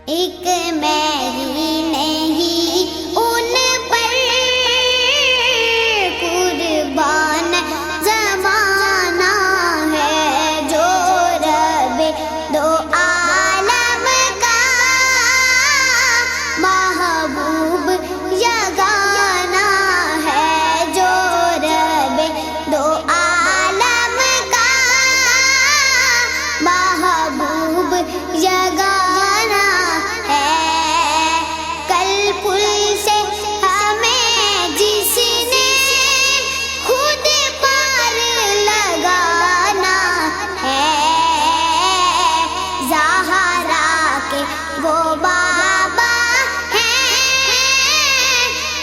ایک میں ہی نہیں ان پر قربان زمانہ ہے، جو رب دو عالم کا محبوب یگانہ ہے، جو رب دو عالم کا محبوب یگانہ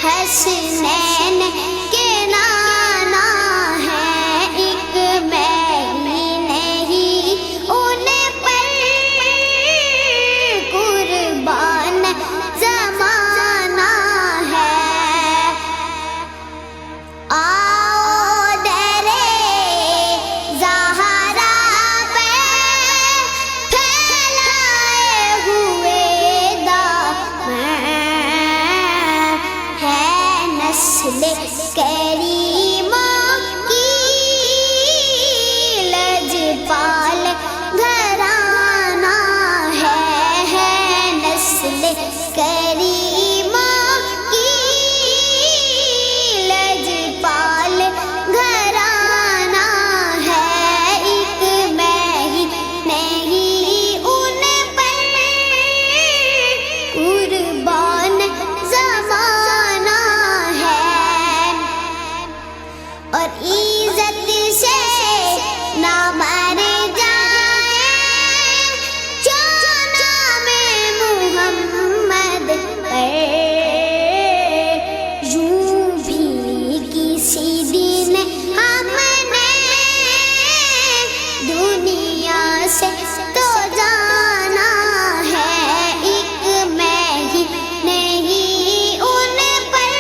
حسنین کے نانا ہے، ایک میں ہی نہیں ان پر قربان زمانہ ہے۔ آؤ درے زہرا پہ پھیلائے ہوئے دامن نسل کریموں کی لجپال گھرانہ ہے، نسل کریموں کی لجپال گھرانہ ہے، ایک میں ہی نہیں ان پر قربان زمانہ اور عزت سے نہ مر جائے جو نام محمد پر، یوں بھی کسی دن ہم نے دنیا سے تو جانا ہے، ایک میں ہی نہیں ان پر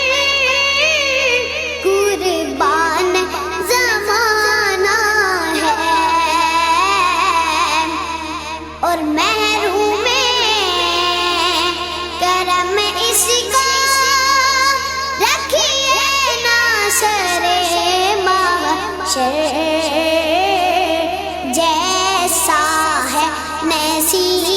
قربان زمانہ ہے، اور محروم کرم اس کو رکھیے ناصر محشر، جیسا ہے نصیب